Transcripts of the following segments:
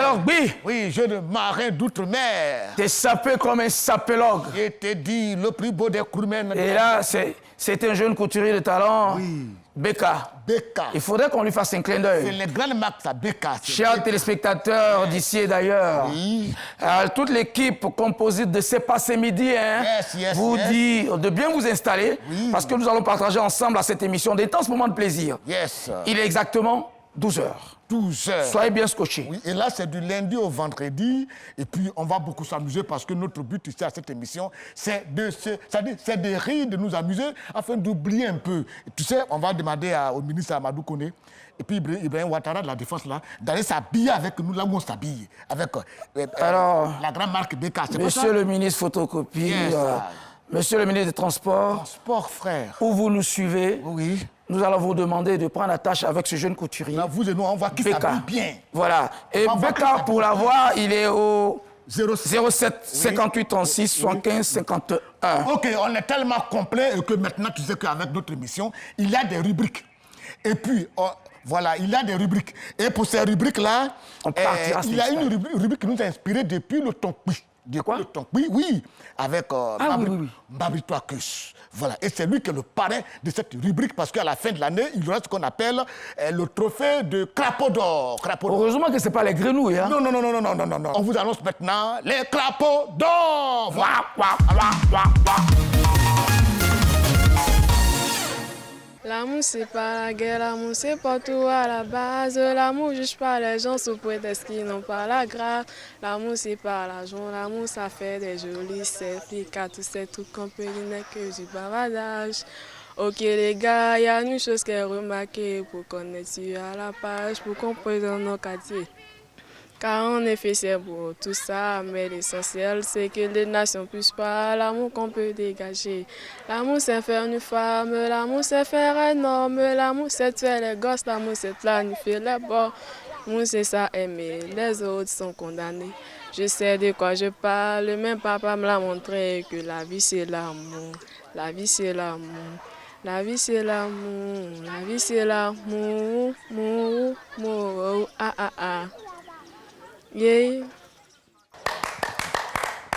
Alors, oui. Oui, jeune marin d'outre-mer. T'es sapé comme un sapélogue. Je t'ai dit, le plus beau des crewmen. Et là, c'est un jeune couturier de talent. Oui. Beka. Beka. Il faudrait qu'on lui fasse un clin C'est d'œil. les grandes marques, ça, Beka. Chers téléspectateurs d'ici et d'ailleurs, Oui. toute l'équipe composite de C'est passé midi vous dit de bien vous installer parce que nous allons partager ensemble à cette émission d'intenses moments de plaisir. Yes. Il est exactement 12 heures. 12 heures. Soyez bien scotchés. Oui, et là, c'est du lundi au vendredi. Et puis, on va beaucoup s'amuser parce que notre but ici à cette émission, c'est de rire, de nous amuser afin d'oublier un peu. Et tu sais, on va demander au ministre Amadou Koné et puis Ibrahim Ouattara de la Défense là, d'aller s'habiller avec nous là où on s'habille. Avec Alors, la grande marque Beka. Monsieur le ministre photocopie, Yes, monsieur le ministre des Transports, Sport, frère. où vous nous suivez, Oui. nous allons vous demander de prendre la tâche avec ce jeune couturier. Là, vous et nous, on voit qui s'habille bien. Voilà. Et On va Beka, voir pour l'avoir, il est au 07 58 36 75 51. Ok, on est tellement complet que maintenant, tu sais qu'avec notre émission, il y a des rubriques. Et puis, voilà, il y a des rubriques. Et pour ces rubriques-là, il y a une rubrique qui nous a inspiré depuis le Tonkpi. De quoi? Le Tonkpi, oui, avec oui. Mabri Touakus. Voilà, et c'est lui qui est le parrain de cette rubrique parce qu'à la fin de l'année, il y aura ce qu'on appelle le trophée de Crapaud d'or. Heureusement que ce n'est pas les grenouilles. Hein? Non. On vous annonce maintenant les crapauds d'or. L'amour c'est pas la guerre, l'amour c'est pas tout à la base. L'amour juge pas les gens sous prétexte qu'ils n'ont pas la grâce. L'amour c'est pas l'argent, l'amour ça fait des jolis selfies. Car tous ces trucs qu'on peut dire que du bavardage. Ok les gars, y a une chose qui est remarquée pour qu'on est sur à la page, pour qu'on présente nos quartiers. Car en effet c'est beau tout ça, mais l'essentiel c'est que les nations puissent pas l'amour qu'on peut dégager. L'amour c'est faire une femme, l'amour c'est faire un homme, l'amour c'est faire les gosses, l'amour c'est planifier les bords. L'amour c'est ça aimer, les autres sont condamnés. Je sais de quoi je parle, même papa me l'a montré que la vie c'est l'amour, la vie c'est l'amour. La vie c'est l'amour, la vie c'est l'amour, Yeah.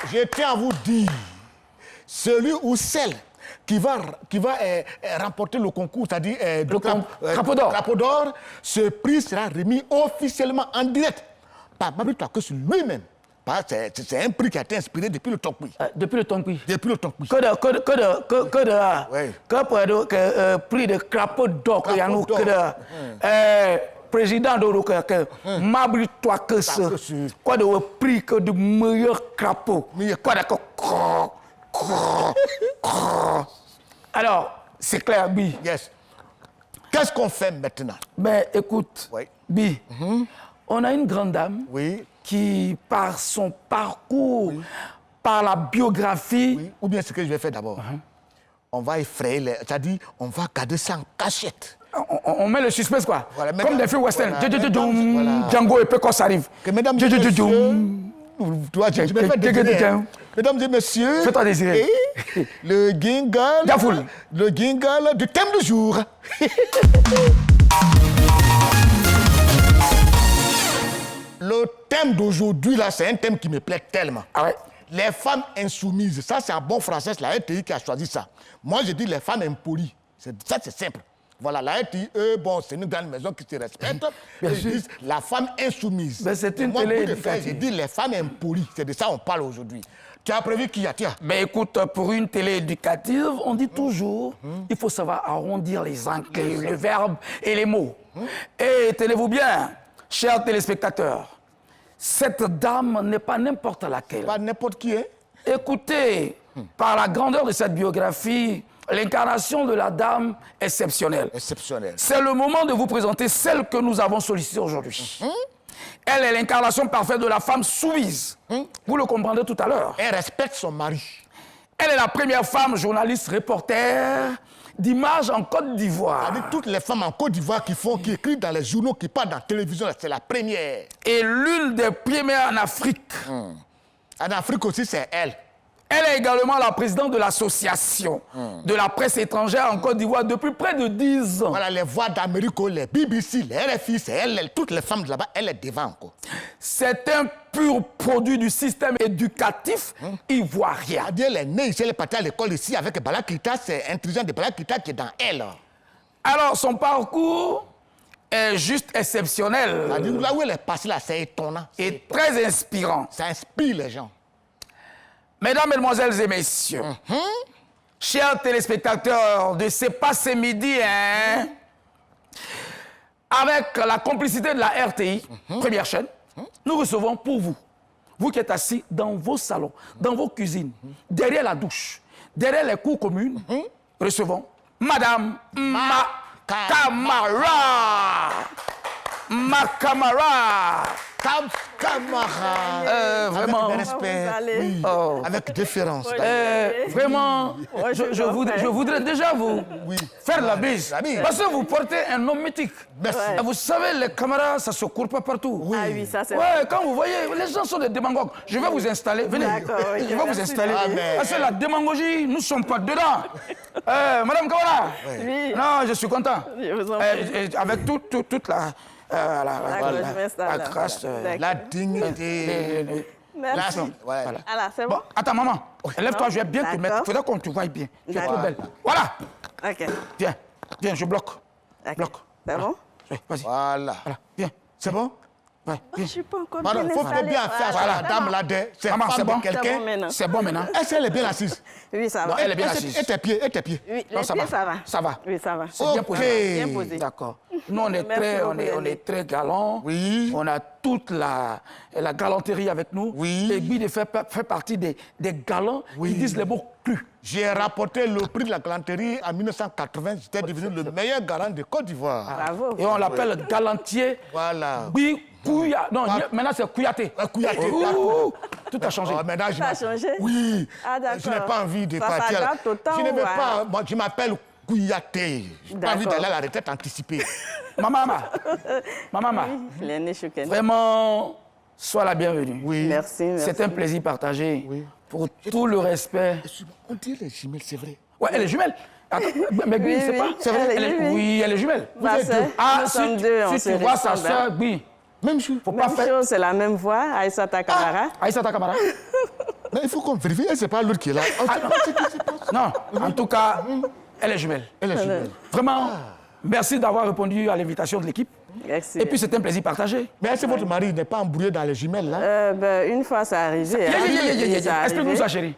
Je tiens à vous dire, celui ou celle qui va remporter le concours, c'est-à-dire Crapaud d'or, ce prix sera remis officiellement en direct par Mabri Touakus lui-même. C'est un prix qui a été inspiré depuis le Tonkpi. Depuis le Tonkpi. Depuis le Tonkpi. Que prix de Crapaud d'or que y a nous président de Mabri Touakus, quoi de prix que de meilleur crapaud. Quoi d'accord. Alors, c'est clair, Bi. Yes. Qu'est-ce qu'on fait maintenant? Ben, écoute, Oui. Bi, on a une grande dame qui, par son parcours, par la biographie... Ou bien ce que je vais faire d'abord, on va effrayer, c'est-à-dire on va garder ça en cachette. On met le suspense, quoi. Voilà, comme des films western. Voilà. Django et Pecos arrive. Que mesdames et messieurs, mesdames et messieurs, fais-toi désirer. Le jingle du thème du jour. Le thème d'aujourd'hui, là, c'est un thème qui me plaît tellement. Ah ouais. Les femmes insoumises. Ça, c'est en bon français, c'est la RTI qui a choisi ça. Moi, je dis les femmes impolies. Ça, c'est simple. Voilà, la RTI, bon, c'est une grande maison qui se respecte. Ils disent la femme insoumise. Mais c'est une télé éducative. J'ai dit les femmes impolies. C'est de ça qu'on parle aujourd'hui. Tu as prévu qui y a, tiens? Mais écoute, pour une télé éducative, on dit toujours, il faut savoir arrondir les angles, le verbe et les mots. Et tenez-vous bien, chers téléspectateurs, cette dame n'est pas n'importe laquelle. Pas n'importe qui, hein? Écoutez, par la grandeur de cette biographie, l'incarnation de la dame exceptionnelle. Exceptionnelle. C'est le moment de vous présenter celle que nous avons sollicitée aujourd'hui. Elle est l'incarnation parfaite de la femme soumise. Vous le comprendrez tout à l'heure. Elle respecte son mari. Elle est la première femme journaliste reporter d'image en Côte d'Ivoire. C'est-à-dire toutes les femmes en Côte d'Ivoire qui écrivent dans les journaux, qui parlent dans la télévision, c'est la première. Et l'une des premières en Afrique. En Afrique aussi, c'est elle. Elle est également la présidente de l'association de la presse étrangère en Côte d'Ivoire depuis près de 10 ans. Voilà, les voix d'Amérique, les BBC, les RFI, c'est elle, toutes les femmes de là-bas, elle est devant encore. C'est un pur produit du système éducatif ivoirien. C'est-à-dire, elle est née ici, elle est partie à l'école ici avec Balakita, c'est intelligent de Balakita qui est dans elle. Alors, son parcours est juste exceptionnel. C'est-à-dire, là où elle est passée, là, c'est étonnant. Et très inspirant. Ça inspire les gens. Mesdames, Mesdemoiselles et Messieurs, chers téléspectateurs de C'est pas ce midi, hein, avec la complicité de la RTI, première chaîne, nous recevons pour vous, vous qui êtes assis dans vos salons, dans vos cuisines, derrière la douche, derrière les cours communes, recevons Madame Camara. Ma Camara. Camara. Vraiment. Avec respect, oui, avec différence. Vraiment, je voudrais déjà vous faire la bise. Parce que vous portez un nom mythique. Merci. Vous savez, les camarades, ça ne se court pas partout. Ah oui, ça c'est Ouais, quand vous voyez, les gens sont des démagogues. Je vais vous installer. Venez. Oui, Je vais vous installer. mais... Parce que la démagogie, nous ne sommes pas dedans. Madame Camara. Oui. Non, je suis content. Je vous en prie. Avec toute la grâce, la dignité. Merci. Voilà. Alors, c'est Bon, bon? attends, maman. Lève-toi, je vais bien te mettre. D'accord. Il faudrait qu'on te voie bien. Tu es trop D'accord. belle. Voilà. OK. Viens, viens, je bloque. OK. Bloque. C'est bon? Oui, vas-y. Voilà. Voilà, viens. C'est bon? Ouais, Je viens. suis pas encore Pardon, bien il faut installée. bien faire ça. La dame là, c'est Maman, femme c'est bon? de quelqu'un. C'est bon maintenant. C'est bon maintenant. Est-ce qu'elle est bien assise? Oui, ça va. Non, elle est bien assise. Et tes pieds, et tes pieds. Oui, Non, les ça pieds, va. ça va. Ça va. Oui, ça va. C'est bien posé. Bien posé. D'accord. Nous, on est Merci très, beaucoup, on est très galants. Oui. On a toute la galanterie avec nous. Oui. Et Guy fait partie des galants qui disent les mots crus. J'ai rapporté le prix de la galanterie en 1980. J'étais devenu le meilleur galant de Côte d'Ivoire. Bravo. Et on l'appelle galantier. Voilà. Guy Kouya. Non, maintenant c'est Kouyaté. Kouyaté. Ouh, tout a changé. Oh, maintenant, Ça a changé? Oui. Ah, d'accord. Je n'ai pas envie de Ça partir. s'adapte au temps, Je ne veux ouais. pas. Moi, je m'appelle Kouyaté. Je n'ai pas envie D'accord. d'aller à la retraite anticipée. Maman, L'aîné Chouken. vraiment, sois la bienvenue. Oui. Merci, merci. C'est un plaisir partagé. Pour tout le respect. On dit les jumelles, c'est vrai. Ouais, elle est jumelle. Attends, mais Guy, Oui, c'est oui. pas. C'est vrai. Elle est- oui. Oui, elle est jumelle. Ma sœur. Ah, Nous si sommes tu, deux, on si se tu vois sa ressemble, hein. sœur, Guy, Même chose. faut pas Même faire. chose, c'est la même voix, Aïssata Kamara. Aïssata Kamara. Mais il faut qu'on vérifie. Elle, c'est pas l'autre qui est là. On sait pas ce qui se passe. Non, en tout cas, elle est jumelle. Elle est jumelle. Vraiment, merci d'avoir répondu à l'invitation de l'équipe. Merci. Et puis, c'est un plaisir partagé. Mais est-ce que votre mari n'est pas embrouillé dans les jumelles, là? Une fois, c'est arrivé. hein. C'est arrivé. Explique-nous ça, chérie.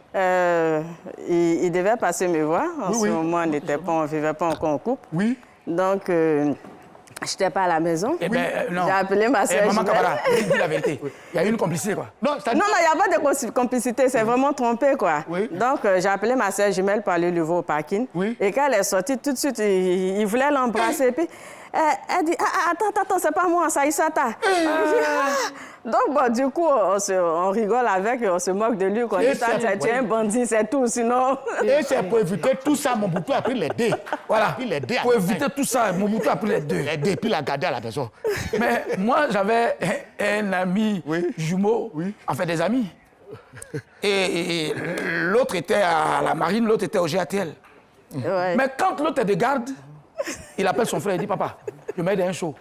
Il devait passer me voir. En Oui, ce oui. moment, on ne vivait pas encore en couple. Oui. Donc, je n'étais pas à la maison. Eh bien, non. J'ai appelé ma sœur Maman jumelle. Kamara, dis la vérité. Il y a eu une complicité, quoi. Non, ça Non, il n'y a pas de complicité, c'est vraiment trompé, quoi. Oui. Donc, j'ai appelé ma sœur jumelle pour aller le voir au parking. Oui. Et quand elle est sortie, tout de suite, il voulait l'embrasser. Puis, elle dit, attends, c'est pas moi, c'est Aïssata. Donc, bon, du coup, on rigole avec, on se moque de lui. On Et dit, c'est- tu es un bandit, c'est tout, sinon... Et c'est pour éviter tout ça, mon bouton a pris les dés. Voilà. Il les dés. Pour éviter tout ça, Mobutu a pris les deux. Les dés, puis il a gardé à la maison. Mais moi, j'avais un ami jumeau, enfin des amis. Et l'autre était à la marine, l'autre était au GATL. Ouais. Mais quand l'autre est de garde, il appelle son frère et dit, papa, je m'aide à un show.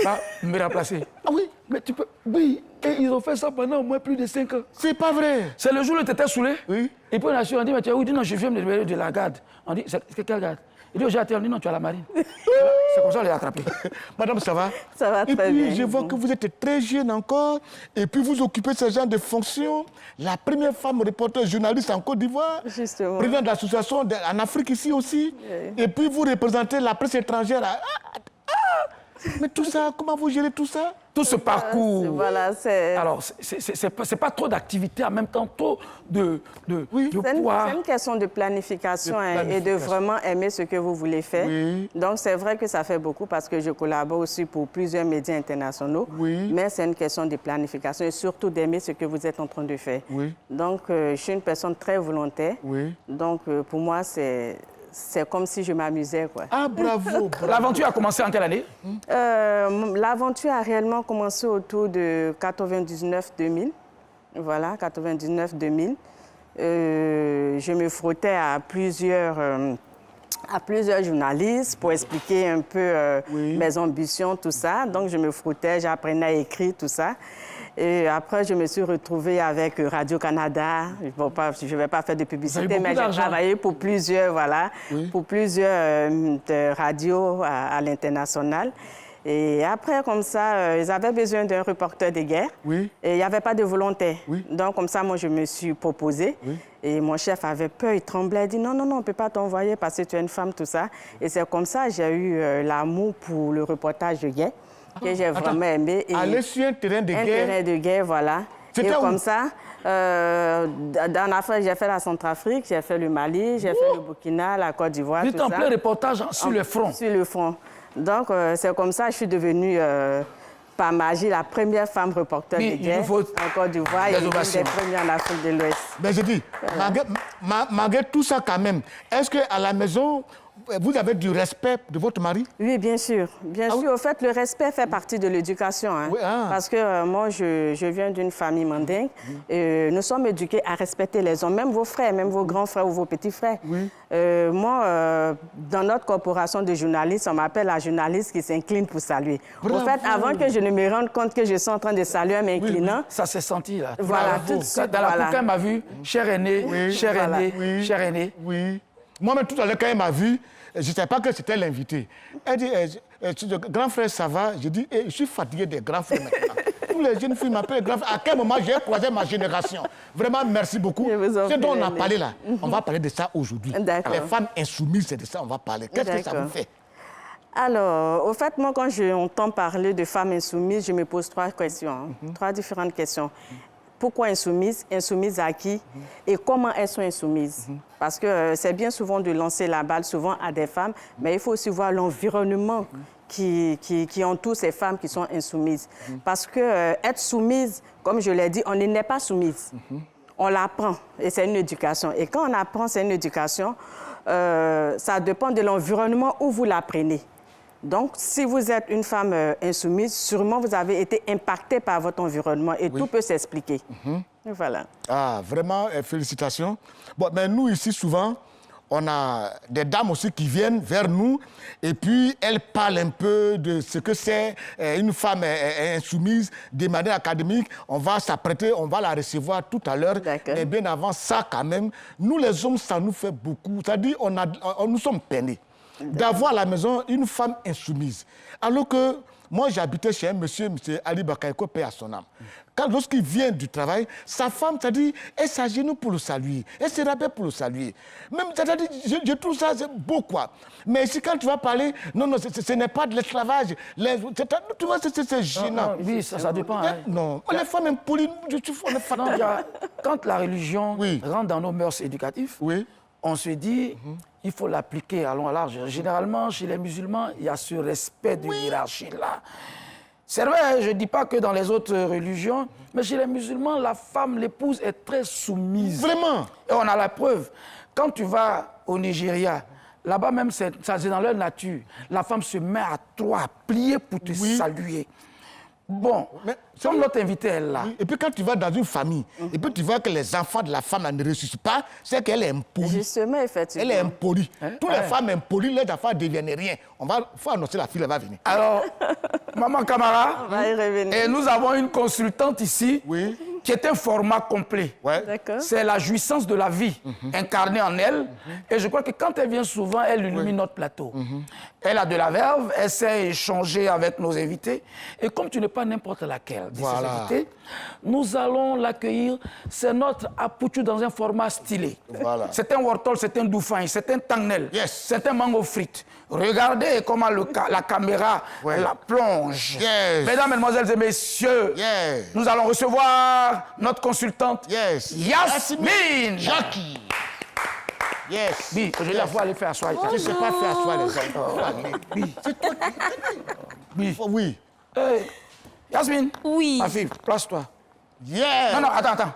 Va me remplacer. Ah oui, mais tu peux... Oui, et ils ont fait ça pendant au moins plus de 5 ans. C'est pas vrai. C'est le jour où tu étais saoulé. Oui. Et puis on a su, on dit, mais tu as où? Il dit, non, je viens de la garde. On dit, c'est quelle garde? Il dit, au GATL, on dit, non, tu es à la marine. C'est comme ça qu'on l'a attrapé. Madame, ça va? Ça va Et très puis, bien. je vois que vous êtes très jeune encore, et puis vous occupez ce genre de fonctions. La première femme reporter journaliste en Côte d'Ivoire. Justement. Présidente de l'association en Afrique ici aussi. Et puis vous représentez la presse étrangère. Mais tout ça, comment vous gérez tout ça? Tout ce parcours. Voilà, c'est... Alors, c'est pas trop d'activité, en même temps, trop de C'est poids. une question de planification, De et de planification. vraiment aimer ce que vous voulez faire. Oui. Donc, c'est vrai que ça fait beaucoup parce que je collabore aussi pour plusieurs médias internationaux. Oui. Mais c'est une question de planification et surtout d'aimer ce que vous êtes en train de faire. Oui. Donc, je suis une personne très volontaire. Oui. Donc, pour moi, c'est comme si je m'amusais, quoi. Ah, bravo, bravo. L'aventure a commencé en quelle année? L'aventure a réellement commencé autour de 99-2000. Voilà, 99-2000. je me frottais à plusieurs journalistes pour expliquer un peu mes ambitions, tout ça. Donc, je me frottais, j'apprenais à écrire, tout ça. Et après, je me suis retrouvée avec Radio-Canada. Je ne vais pas faire de publicité, mais j'ai travaillé pour plusieurs, pour plusieurs radios à l'international. Et après, comme ça, ils avaient besoin d'un reporter de guerre. Et il n'y avait pas de volontaire. Donc, comme ça, moi, je me suis proposée. Et mon chef avait peur, il tremblait, il dit non, on ne peut pas t'envoyer parce que tu es une femme, tout ça. Et c'est comme ça que j'ai eu l'amour pour le reportage de guerre, que j'ai vraiment aimé. Et aller sur un terrain de guerre? Un terrain de guerre, voilà. Et comme ça, dans l'Afrique, j'ai fait la Centrafrique, j'ai fait le Mali, j'ai fait le Burkina, la Côte d'Ivoire, tout ça. en plein reportage sur le front? Sur le front. Donc, c'est comme ça que je suis devenue, par magie, la première femme reporter de guerre en Côte d'Ivoire et une des premières en Afrique de l'Ouest. Mais je dis, malgré tout ça quand même, est-ce qu'à la maison, vous avez du respect de votre mari? Oui, bien sûr. Bien sûr. Au fait, le respect fait partie de l'éducation. Hein, parce que moi, je viens d'une famille mandingue. Et nous sommes éduqués à respecter les hommes, même vos frères, même vos grands frères ou vos petits frères. Moi, dans notre corporation de journalistes, on m'appelle la journaliste qui s'incline pour saluer. Au fait, avant que je ne me rende compte que je suis en train de saluer en m'inclinant... Ça s'est senti, là. Voilà, tout de suite. Dans la coupe, elle m'a vu, cher aîné, cher aîné, cher aîné. Moi-même, tout à l'heure, quand elle m'a vu, je ne savais pas que c'était l'invité. Elle dit, grand frère, ça va? Je dis, je suis fatigué des grands frères maintenant. Tous les jeunes filles m'appellent grand frère. À quel moment j'ai croisé ma génération? Vraiment, merci beaucoup. Ce dont on a parlé là, on va parler de ça aujourd'hui. Les femmes insoumises, c'est de ça qu'on va parler. Qu'est-ce que ça vous fait? Alors, au fait, moi, quand j'entends parler de femmes insoumises, je me pose trois questions, trois différentes questions. Pourquoi insoumises? Insoumises à qui? Et comment elles sont insoumises? Parce que c'est bien souvent de lancer la balle souvent à des femmes, mais il faut aussi voir l'environnement qui entoure ces femmes qui sont insoumises. Parce que être soumise, comme je l'ai dit, on n'est pas soumise. On l'apprend et c'est une éducation. Et quand on apprend, c'est une éducation, ça dépend de l'environnement où vous l'apprenez. Donc, si vous êtes une femme insoumise, sûrement vous avez été impactée par votre environnement et tout peut s'expliquer. Voilà. Ah, vraiment, félicitations. Bon, mais nous, ici, souvent, on a des dames aussi qui viennent vers nous et puis elles parlent un peu de ce que c'est une femme insoumise de manière académique. On va s'apprêter, on va la recevoir tout à l'heure. Mais bien avant ça, quand même, nous, les hommes, ça nous fait beaucoup. C'est-à-dire, nous sommes peinés d'avoir à la maison une femme insoumise. Alors que moi, j'habitais chez un monsieur Ali Bakaïko, paix à son âme. Lorsqu'il vient du travail, sa femme, c'est-à-dire, elle s'agenouille pour le saluer, elle se rappelle pour le saluer. Même, c'est-à-dire, je trouve ça beau, quoi. Mais ici, quand tu vas parler, non, ce n'est pas de l'esclavage. Tu vois, c'est gênant. Oui, ça dépend. Hein. Non, les femmes impolies, on est fatales. Quand la religion rentre dans nos mœurs éducatives, on se dit, il faut l'appliquer à long et large. Généralement, chez les musulmans, il y a ce respect de hiérarchie-là. C'est vrai, je ne dis pas que dans les autres religions, mais chez les musulmans, la femme, l'épouse, est très soumise. Vraiment? Et on a la preuve. Quand tu vas au Nigeria, là-bas même, c'est dans leur nature. La femme se met à toi, à plier pour te saluer. Bon, comme notre invitée est là. Et puis quand tu vas dans une famille, et puis tu vois que les enfants de la femme ne réussissent pas, c'est qu'elle est impolie. Justement, effectivement. Elle est impolie. Toutes les femmes impolies, les enfants ne deviennent rien. Faut annoncer la fille, elle va venir. Alors, Maman Camara, on va y revenir. Et nous avons une consultante ici qui est un format complet. C'est la jouissance de la vie incarnée en elle. Et je crois que quand elle vient souvent, elle illumine notre plateau. Elle a de la verve, elle sait échanger avec nos invités. Et comme tu n'es pas n'importe laquelle de ces invités, nous allons l'accueillir. C'est notre Apoutou dans un format stylé. C'est un Wortol, c'est un Doufin, c'est un Tangnel, c'est un mango frites. Regardez comment la caméra la plonge. Mesdames, Mesdemoiselles et Messieurs, nous allons recevoir notre consultante Yasmine Jackie. Oui, je la vois aller faire asseoir. Je ne sais pas faire asseoir les gens. C'est toi qui... Oui. Yasmine. Oui. Ma fille, place-toi. Non, attends.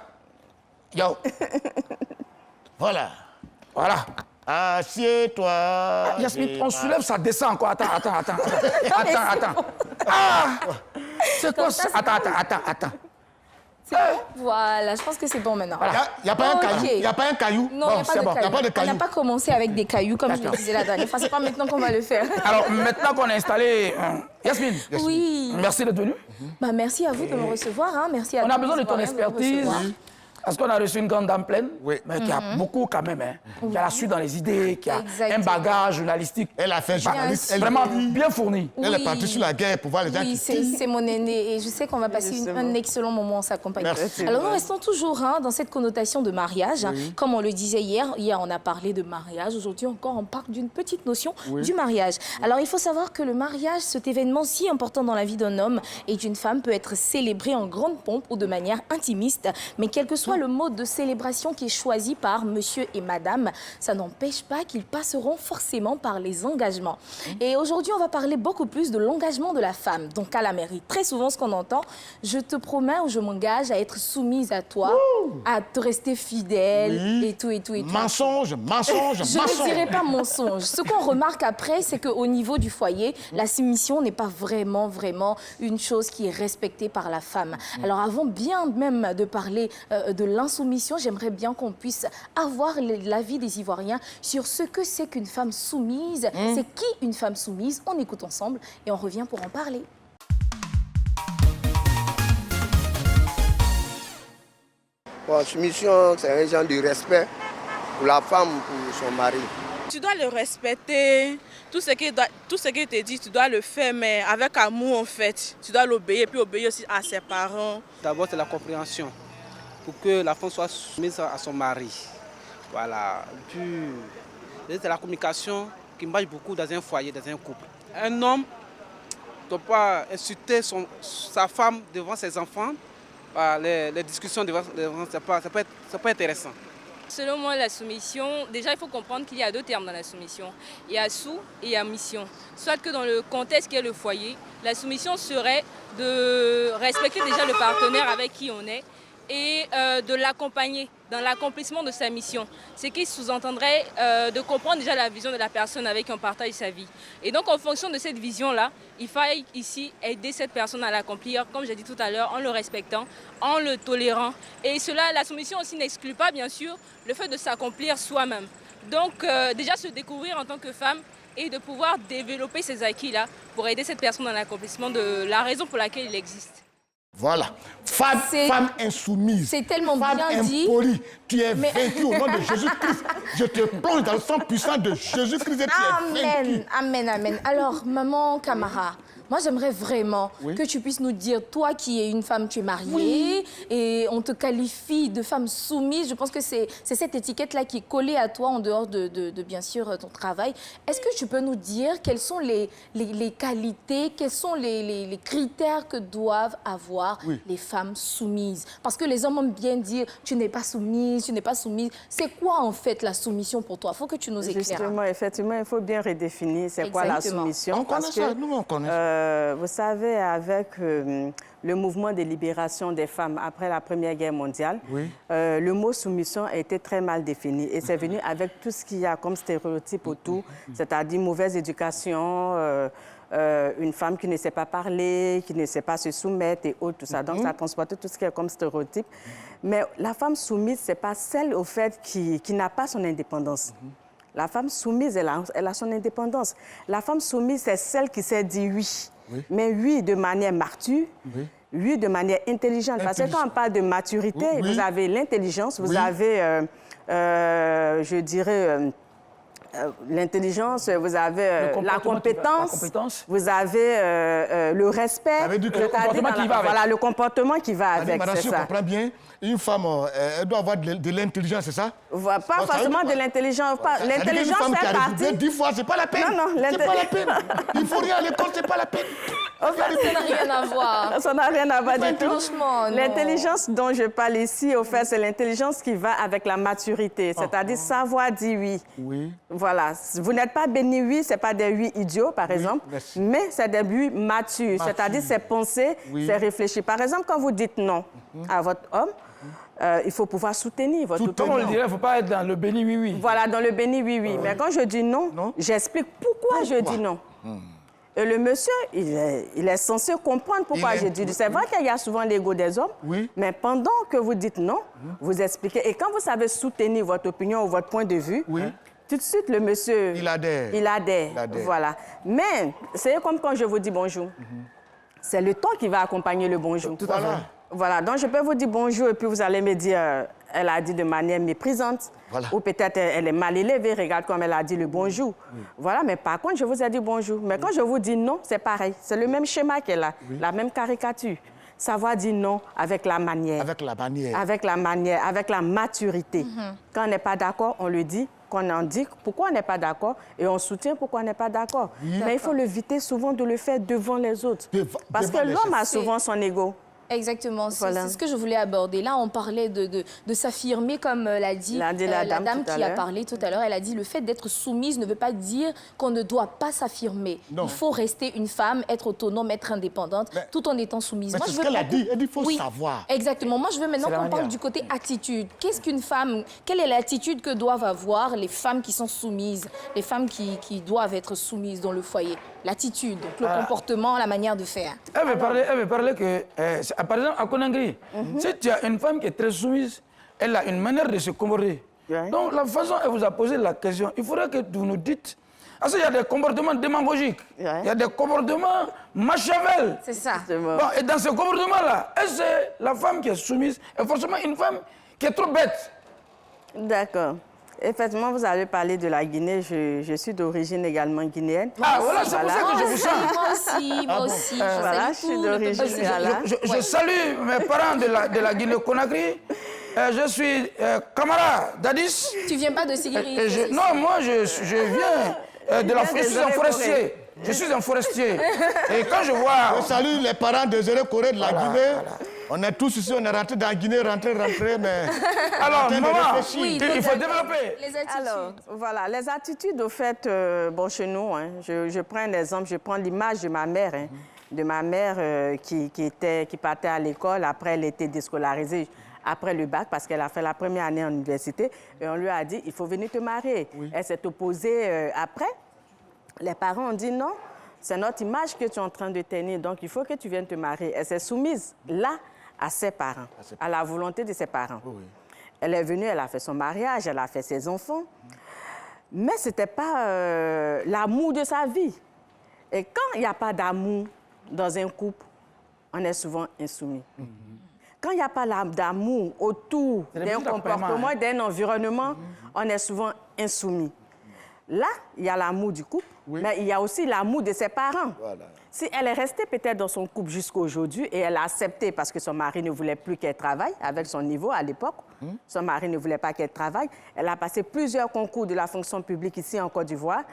Yo. Voilà. Assieds-toi. Yasmine, on soulève, ça descend encore. Attends. Ah! C'est quoi ça? Attends. Voilà, je pense que c'est bon maintenant. Il n'y a pas un caillou. Il n'y a pas un caillou. Non, il n'y a pas de caillou. Y a pas de On caillou. n'a pas commencé avec des cailloux, comme je le disais la dernière fois. C'est pas maintenant qu'on va le faire. Alors, maintenant qu'on a installé... Yasmine, Oui. merci d'être venue. Bah, merci à vous de me recevoir. Hein. Merci à On a tous besoin de ton me expertise. recevoir. Parce qu'on a reçu une grande dame pleine, Oui. mais qui a beaucoup quand même, hein, qui a la suite dans les idées, qui a Exactement. un bagage journalistique Elle a fait journaliste. Elle, vraiment bien fourni. elle est Oui. partie sur la guerre pour voir les gens Oui, qui... c'est mon aîné et je sais qu'on va passer un excellent moment en sa compagnie. Merci. Alors nous restons toujours dans cette connotation de mariage. Comme on le disait hier on a parlé de mariage. Aujourd'hui encore, on parle d'une petite notion du mariage. Alors il faut savoir que le mariage, cet événement si important dans la vie d'un homme et d'une femme, peut être célébré en grande pompe ou de manière intimiste. Mais quel que soit le mode de célébration qui est choisi par monsieur et madame, ça n'empêche pas qu'ils passeront forcément par les engagements. Et aujourd'hui, on va parler beaucoup plus de l'engagement de la femme. Donc à la mairie, très souvent ce qu'on entend, je te promets ou je m'engage à être soumise à toi, à te rester fidèle et tout et tout et tout. Mensonge, mensonge, Je mensonge. ne dirais pas mensonge. Ce qu'on remarque après, c'est qu'au niveau du foyer, la soumission n'est pas vraiment une chose qui est respectée par la femme. Alors avant bien même de parler de l'insoumission, j'aimerais bien qu'on puisse avoir l'avis des Ivoiriens sur ce que c'est qu'une femme soumise. C'est qui une femme soumise? On écoute ensemble et on revient pour en parler. Bon, soumission, c'est un genre de respect pour la femme, pour son mari. Tu dois le respecter, tout ce qu'il te dit, tu dois le faire, mais avec amour en fait. Tu dois l'obéir, puis obéir aussi à ses parents. D'abord, c'est la compréhension, pour que la femme soit soumise à son mari. Voilà. Puis, c'est la communication qui marche beaucoup dans un foyer, dans un couple. Un homme ne doit pas insulter sa femme devant ses enfants. Les discussions devant ça peut être intéressant. Selon moi, la soumission, déjà il faut comprendre qu'il y a deux termes dans la soumission. Il y a sous et il y a mission. Soit que dans le contexte qui est le foyer, la soumission serait de respecter déjà le partenaire avec qui on est et de l'accompagner dans l'accomplissement de sa mission. Ce qui sous-entendrait de comprendre déjà la vision de la personne avec qui on partage sa vie. Et donc en fonction de cette vision-là, il faut ici aider cette personne à l'accomplir, comme j'ai dit tout à l'heure, en le respectant, en le tolérant. Et cela, la soumission aussi n'exclut pas bien sûr le fait de s'accomplir soi-même. Donc déjà se découvrir en tant que femme et de pouvoir développer ces acquis-là pour aider cette personne dans l'accomplissement de la raison pour laquelle il existe. Voilà. Femme insoumise. C'est tellement femme bien dit. impolie. Tu es vaincue au nom de Jésus-Christ. Je te plonge dans le sang puissant de Jésus-Christ et tu es vaincue. Amen, amen. Alors, maman Camara, moi j'aimerais vraiment que tu puisses nous dire, toi qui es une femme, tu es mariée et on te qualifie de femme soumise. Je pense que c'est cette étiquette-là qui est collée à toi en dehors de bien sûr ton travail. Est-ce que tu peux nous dire quelles sont les qualités, quels sont les critères que doivent avoir les femmes soumises? Parce que les hommes aiment bien dire, tu n'es pas soumise, tu n'es pas soumise. C'est quoi en fait la soumission pour toi? Il faut que tu nous éclaires. Justement, effectivement, il faut bien redéfinir c'est quoi la soumission. On connaît ça, nous on connaît. Vous savez, avec le mouvement de libération des femmes après la Première Guerre mondiale, le mot soumission a été très mal défini. Et c'est venu avec tout ce qu'il y a comme stéréotype autour, c'est-à-dire mauvaise éducation, une femme qui ne sait pas parler, qui ne sait pas se soumettre et autres, tout ça. Donc, ça a transporté tout ce qui est comme stéréotype. Mais la femme soumise, ce n'est pas celle, au fait, qui n'a pas son indépendance. La femme soumise, elle a son indépendance. La femme soumise, c'est celle qui sait dire oui. Mais oui de manière mature, oui de manière intelligente. Parce que quand on parle de maturité, vous avez l'intelligence, vous avez, je dirais, l'intelligence, vous avez la compétence, vous avez le respect, le comportement qui va avec. Madame, si je comprends bien, une femme, elle doit avoir de l'intelligence, c'est ça? Pas forcément de l'intelligence. L'intelligence fait partie... 10 fois, c'est pas la peine. Non, c'est pas la peine. Il faut rien à l'école, c'est pas la peine. Ça n'a rien à voir. Ça n'a rien à voir du tout. Franchement, l'intelligence dont je parle ici, au fait, c'est l'intelligence qui va avec la maturité, c'est-à-dire savoir dire oui. Oui. Voilà. Vous n'êtes pas béni oui, ce n'est pas des oui idiots, par exemple, mais c'est des oui matures, c'est-à-dire c'est pensé, c'est réfléchi. Par exemple, quand vous dites non à votre homme, il faut pouvoir soutenir votre homme. Comme on le dirait, il ne faut pas être dans le béni oui-oui. Voilà, dans le béni oui-oui. Mais quand je dis non, j'explique pourquoi je dis non. Et le monsieur, il est censé comprendre pourquoi j'ai dit. C'est vrai qu'il y a souvent l'ego des hommes, mais pendant que vous dites non, vous expliquez. Et quand vous savez soutenir votre opinion ou votre point de vue, tout de suite, le monsieur... Il adhère. Il adhère. Voilà. Mais c'est comme quand je vous dis bonjour. C'est le ton qui va accompagner le bonjour. Tout à fait. Voilà. Donc, je peux vous dire bonjour et puis vous allez me dire, elle a dit de manière méprisante. Voilà. Ou peut-être elle est mal élevée. Regarde comme elle a dit le bonjour. Voilà. Mais par contre, je vous ai dit bonjour. Mais quand je vous dis non, c'est pareil. C'est le même schéma qu'elle a. La même caricature. Savoir dire non avec la manière. Avec la manière. Avec la manière, avec la maturité. Quand on n'est pas d'accord, on le dit. Qu'on en dit pourquoi on n'est pas d'accord et on soutient pourquoi on n'est pas d'accord. Mais il faut l'éviter souvent de le faire devant les autres. Parce que l'homme a souvent son ego. Exactement, Voilà. c'est ce que je voulais aborder. Là, on parlait de s'affirmer, comme l'a dit la dame qui a parlé tout à l'heure. Elle a dit le fait d'être soumise ne veut pas dire qu'on ne doit pas s'affirmer. Il faut rester une femme, être autonome, être indépendante, tout en étant soumise. Mais c'est ce qu'elle a dit. Elle dit qu'il faut savoir. Exactement. Moi, je veux maintenant qu'on parle du côté attitude. Qu'est-ce qu'une femme, quelle est l'attitude que doivent avoir les femmes qui sont soumises, les femmes qui doivent être soumises dans le foyer? L'attitude, le comportement, la manière de faire. Elle veut parler que, par exemple, à Conakry, si tu as une femme qui est très soumise, elle a une manière de se comporter. Donc, la façon dont elle vous a posé la question, il faudrait que vous nous dites. Parce qu'il y a des comportements démagogiques, il y a des comportements machiavels. C'est ça. Bon, et dans ce comportement-là, est-ce que la femme qui est soumise est forcément une femme qui est trop bête? D'accord. Effectivement, vous avez parlé de la Guinée. Je suis d'origine également guinéenne. Ah, voilà, c'est pour ça que je vous salue. Moi aussi. Voilà, je suis d'origine. Je salue mes parents de la Guinée-Conakry. Je suis camarade d'Addis. Tu viens pas de Sigiri? Non, moi, je viens de la forêt. Je suis un forestier. Je suis un forestier. Et quand je vois... Je salue les parents de Zéré Corée de la Guinée. On est tous ici, on est rentrés dans la Guinée, rentrés, mais... Alors, maman, oui, il faut développer. Les attitudes. Alors, voilà, les attitudes, au fait, bon, chez nous, hein, je prends un exemple, je prends l'image de ma mère, qui partait à l'école, après elle était déscolarisée après le bac, parce qu'elle a fait la première année en université, et on lui a dit, il faut venir te marier. Elle s'est opposée après. Les parents ont dit non, c'est notre image que tu es en train de tenir, donc il faut que tu viennes te marier. Elle s'est soumise là à ses parents, à la volonté de ses parents. Elle est venue, elle a fait son mariage, elle a fait ses enfants, mais ce n'était pas l'amour de sa vie. Et quand il n'y a pas d'amour dans un couple, on est souvent insoumis. Quand il n'y a pas d'amour autour d'un comportement, d'un environnement, on est souvent insoumis. Là, il y a l'amour du couple, mais il y a aussi l'amour de ses parents. Si elle est restée peut-être dans son couple jusqu'à aujourd'hui et elle a accepté parce que son mari ne voulait plus qu'elle travaille, avec son niveau à l'époque, son mari ne voulait pas qu'elle travaille, elle a passé plusieurs concours de la fonction publique ici en Côte d'Ivoire.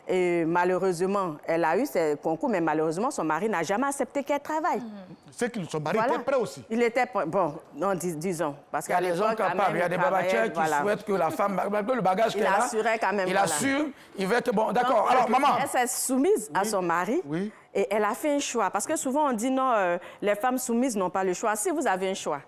Et malheureusement, elle a eu ces concours, mais malheureusement, son mari n'a jamais accepté qu'elle travaille. C'est que son mari était prêt aussi. Il était prêt. Bon, non, disons. Parce il y a des hommes capables, il y a des babatiers qui souhaitent que la femme, le bagage qu'elle a, il assurait quand même. Il assure, il veut être bon. D'accord, alors maman. Elle s'est soumise à son mari et elle a fait un choix. Parce que souvent on dit non, les femmes soumises n'ont pas le choix. Si vous avez un choix,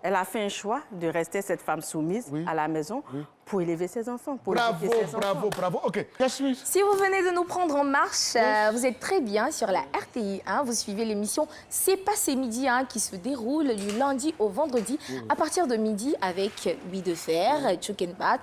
elle a fait un choix de rester cette femme soumise à la maison pour élever ses enfants. Pour Bravo. OK. Si vous venez de nous prendre en marche, vous êtes très bien sur la RTI. Vous suivez l'émission C'est passé midi qui se déroule du lundi au vendredi à partir de midi avec Louis Defer, Tchoukenpat,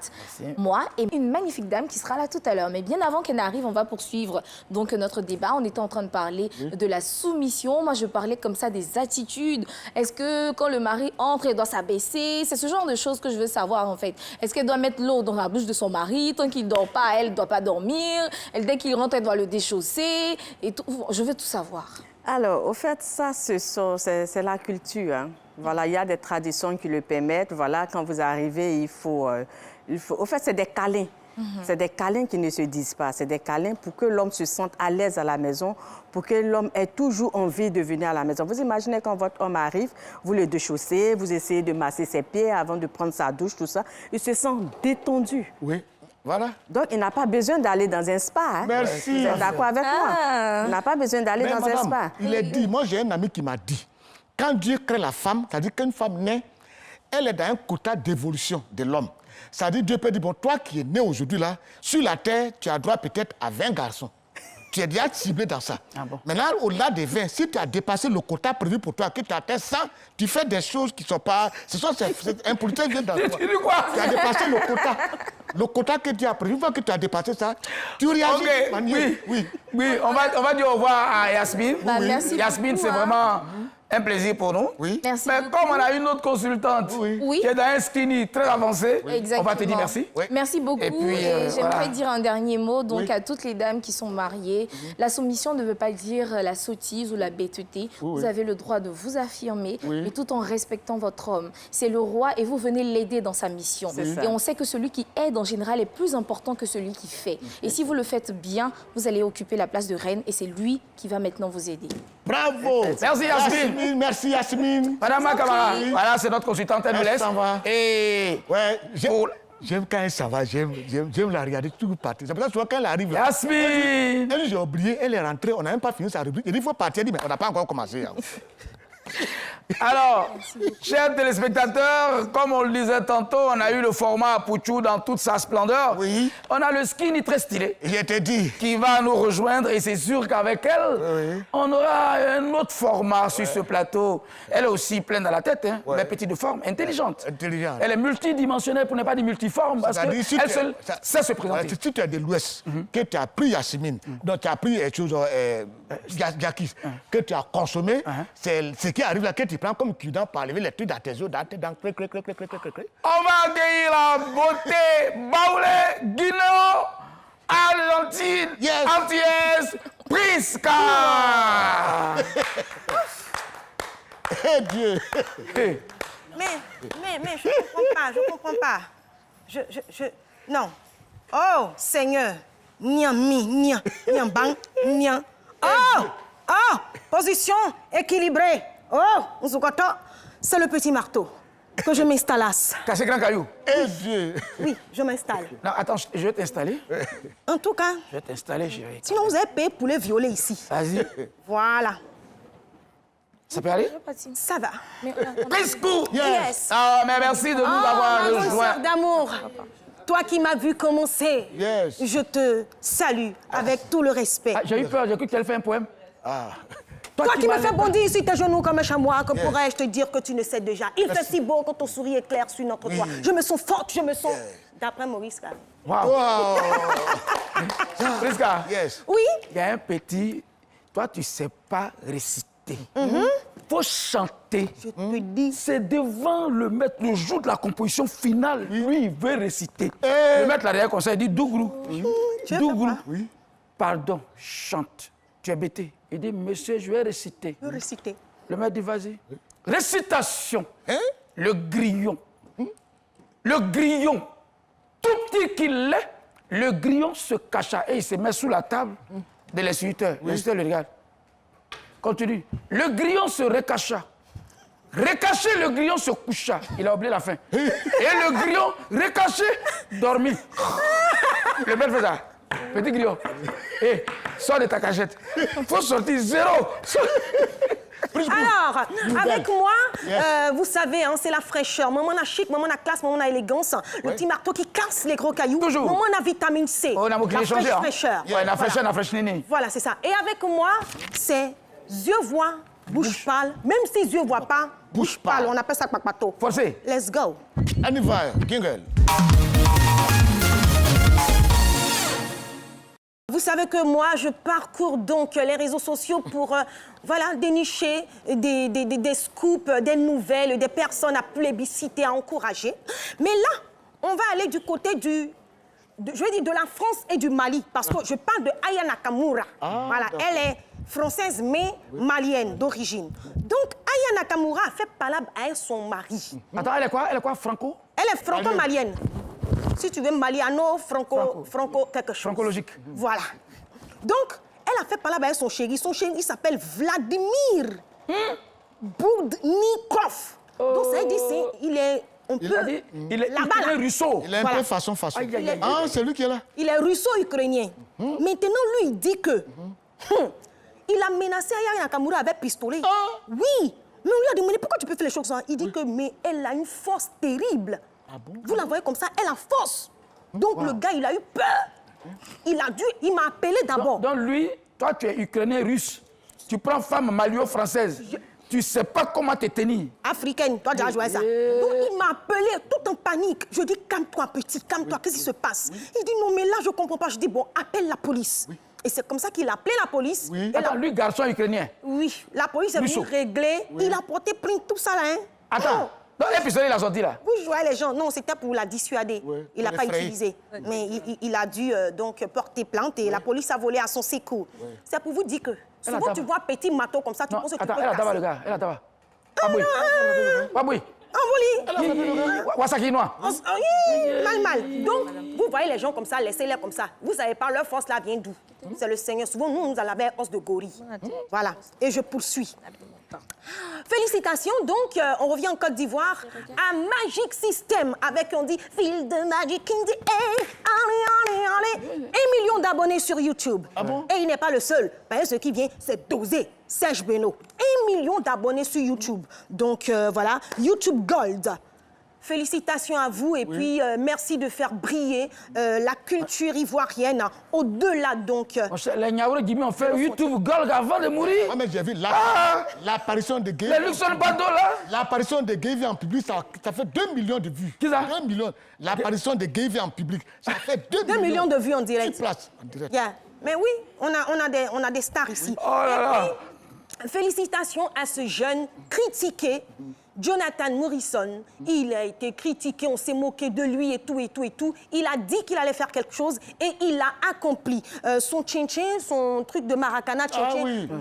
moi et une magnifique dame qui sera là tout à l'heure. Mais bien avant qu'elle n'arrive, on va poursuivre donc notre débat. On était en train de parler de la soumission. Moi, je parlais comme ça des attitudes. Est-ce que quand le mari entre, elle doit s'abaisser? C'est ce genre de choses que je veux savoir en fait. Est-ce qu'elle doit mettre l'eau dans la bouche de son mari? Tant qu'il ne dort pas, elle ne doit pas dormir. Dès qu'il rentre, elle doit le déchausser. Et tout. Je veux tout savoir. Alors, au fait, ça, c'est la culture. Voilà, il y a des traditions qui le permettent. Voilà, quand vous arrivez, il faut... Au fait, c'est des câlins. C'est des câlins qui ne se disent pas. C'est des câlins pour que l'homme se sente à l'aise à la maison, pour que l'homme ait toujours envie de venir à la maison. Vous imaginez quand votre homme arrive, vous le déchaussez, vous essayez de masser ses pieds avant de prendre sa douche, tout ça. Il se sent détendu. Voilà. Donc, il n'a pas besoin d'aller dans un spa. Merci. Vous êtes d'accord avec moi? Il n'a pas besoin d'aller dans un spa. Il est dit, moi j'ai un ami qui m'a dit, quand Dieu crée la femme, c'est-à-dire qu'une femme naît, elle est dans un quota d'évolution de l'homme. C'est-à-dire Dieu peut dire, bon, toi qui es né aujourd'hui là, sur la terre, tu as droit peut-être à 20 garçons. tu es déjà ciblé dans ça. Ah bon. Maintenant, au-delà des 20, si tu as dépassé le quota prévu pour toi, que tu as atteint 100, tu fais des choses qui ne sont pas... C'est un politique vient dans toi. Tu dis quoi? Tu as dépassé le quota. Le quota que tu as prévu, une fois que tu as dépassé ça, tu réagis de manière... Oui, on va dire au revoir à Yasmine. Bah, merci Yasmine, beaucoup, c'est vraiment un plaisir pour nous. Oui. Merci Mais beaucoup. comme on a une autre consultante Oui. qui est dans un skinny très avancé, Exactement. on va te dire merci. Oui. Merci beaucoup. Et puis, Et j'aimerais voilà. dire un dernier mot donc, Oui. à toutes les dames qui sont mariées. La soumission ne veut pas dire la sottise ou la bêteté. Vous avez le droit de vous affirmer, mais tout en respectant votre homme. C'est le roi et vous venez l'aider dans sa mission. ça. Et on sait que celui qui aide, en général, est plus important que celui qui fait. Et si vous le faites bien, vous allez occuper la place de reine et c'est lui qui va maintenant vous aider. Bravo. Merci, Yasmine. Merci, Yasmine. Madame Makamara, voilà, c'est notre consultante, elle nous Elle laisse. s'en va. Et Ouais, pour j'aime quand elle s'en va, j'aime la regarder toujours partir. C'est pour ça que souvent, quand elle arrive là, Yasmine. elle, j'ai oublié, elle est rentrée, on n'a même pas fini sa rubrique. Elle dit, il faut partir, elle dit, mais on n'a pas encore commencé. Hein. Alors, chers téléspectateurs, comme on le disait tantôt, on a eu le format Pouchou dans toute sa splendeur. Oui. On a le skinny très stylé Je te dis. qui va nous rejoindre et c'est sûr qu'avec elle, on aura un autre format sur ce plateau. Elle est aussi pleine dans la tête, hein, mais petite de forme, intelligente. Intelligente. Elle est multidimensionnelle pour ne pas dire multiforme parce C'est-à-dire, si qu'elle tu- seule ça- sait se Voilà, présenter. si tu es de l'Ouest, que tu as pris Yasmine, donc tu as pris quelque chose, Jackie, que tu as consommé, c'est ce qui arrive là, que tu prends comme cure-dent pour enlever les trucs dans tes os, dans tes dents. On va accueillir la beauté Baoulé, Guinée, Argentine, Yes. Antillaise, Prisca. Eh Dieu! Mais, je comprends pas. Non. Oh, Seigneur. Niam, bang, niam. Oh, position équilibrée. Oh, Nzukoto, c'est le petit marteau que je m'installasse. Cassé grand caillou. Eh Dieu! Oui, je m'installe. Non, attends, je vais t'installer. En tout cas, Je vais t'installer, chérie. sinon vous avez payé pour les violer ici. Vas-y. Voilà, Ça peut aller? ça va. Priscou! Yes. Ah, mais merci de nous avoir ma grande rejoints. sœur d'amour, toi qui m'as vu commencer, Yes. je te salue avec tout le respect. Ah, j'ai eu peur, j'ai cru qu'elle fait un poème. Toi qui me m'as- fais bondir sur tes genoux comme un chamois, que pourrais-je te dire que tu ne sais déjà? Il fait si beau quand ton sourire est clair sur notre toit. Je me sens forte, je me sens... D'après Maurice, là. Wow. Wow! Prisca, Yes. Oui, il y a un petit... Toi, tu sais pas réciter. Faut chanter. je te dis. C'est devant le maître, le jour de la composition finale. Lui, il veut réciter. Le maître, là derrière, comme ça, il dit Dougrou. Dougrou. Oui. Pardon, chante. Tu es bêté. Il dit, monsieur, je vais réciter. Je vais réciter. Le maître dit, vas-y. Récitation. Hein? Le grillon. Le grillon. Tout petit qu'il est, le grillon se cacha et il se met sous la table de l'instituteur. L'instituteur le regarde. Continue. Le grillon se recacha. Recaché, le grillon se coucha. Il a oublié la fin. Et le grillon, recaché, dormi. Le maître fait ça. Petit grillon. Hé, sors de ta cachette. Faut sortir zéro. Alors, avec moi, vous savez, hein, c'est la fraîcheur. Maman a chic, maman a classe, maman a élégance. Le petit marteau qui casse les gros cailloux. Toujours. Maman a vitamine C. On a la changé. fraîcheur. Ouais, la fraîcheur, la fraîche nini. Voilà, c'est ça. Et avec moi, c'est yeux voient, bouche parle. Même si yeux voient pas, bouche parle. On appelle ça kpakpato. Forcez. Let's go. On y va, Kingle. Vous savez que moi, je parcours donc les réseaux sociaux pour voilà, dénicher des scoops, des nouvelles, des personnes à plébisciter, à encourager. Mais là, on va aller du côté je vais dire de la France et du Mali, parce que je parle de Aya Nakamura. Voilà, elle est française, mais malienne d'origine. Donc, Aya Nakamura a fait palabre à son mari. Attends, elle est quoi? Elle est quoi? Franco? Elle est franco-malienne. Si tu veux, maliano, franco quelque chose. Francologique. Voilà. Donc, elle a fait palabre avec son chéri. Son chéri, il s'appelle Vladimir Boudnikov. Donc, ça veut dire il est un peu... a dit, il est là-bas, là. russo. Il est un Voilà. peu façon. Aïe, aïe, aïe. Ah, c'est lui qui est là. Il est russo-ukrainien. Maintenant, lui, il dit que... il a menacé Aya Nakamura avec pistolet. Oui. Mais on lui a demandé pourquoi tu peux faire les choses comme ça. Il dit que, mais elle a une force terrible. Vous la voyez comme ça, elle a force. Donc, le gars, il a eu peur. Il m'a appelé d'abord. Donc lui, toi tu es ukrainien russe. Tu prends femme malio-française. Tu ne sais pas comment te tenir. Africaine, toi déjà joué ça. Donc il m'a appelé tout en panique. Je dis calme-toi petit, calme-toi, qu'est-ce qui se passe? Il dit non mais là je ne comprends pas. Je dis bon, appelle la police. Et c'est comme ça qu'il a appelé la police. Et attends, lui garçon ukrainien. Oui, la police est venue régler. Il a porté plainte, tout ça là. Hein. Attends, donc l'épisode il a sorti là. Oui, je voyais les gens. Non, c'était pour la dissuader. Il n'a pas utilisé. Mais il a dû donc porter plainte et la police a volé à son secours. C'est pour vous dire que souvent tu vois petit matou comme ça, tu penses que tu peux casser. Attends, elle a tabac le gars, elle a tabac. Paboui. Wasaki noir. Mal. Donc, vous voyez les gens comme ça, laissez-les comme ça. Vous savez pas, leur force là vient d'où? C'est le Seigneur. Souvent, nous avons os de gorille. Voilà. Et je poursuis. Félicitations, donc on revient en Côte d'Ivoire à Magic System avec, on dit, Feel the Magic in the air, allez. 1 million d'abonnés sur YouTube. Ah bon? Et il n'est pas le seul. Ben, ce qui vient, c'est Dosé, Serge Beno. 1 million d'abonnés sur YouTube. Donc voilà, YouTube Gold. Félicitations à vous et puis merci de faire briller la culture ivoirienne au-delà donc. Les Niaouré Jimmy ont fait YouTube Gold avant de mourir. Ah, mais j'ai vu l'apparition de Gay. Les Luxon Bando là. L'apparition de Gay en public, ça fait 2 millions de vues. Qui ça? 2 millions. L'apparition de Gay en public, ça fait 2 millions de vues en direct. En direct. Yeah. Mais oui, on a des stars ici. Oh là là. Félicitations à ce jeune critiqué, Jonathan Morrison. Il a été critiqué, on s'est moqué de lui et tout. Il a dit qu'il allait faire quelque chose et il l'a accompli. Son tchin-tchin, son truc de maracana,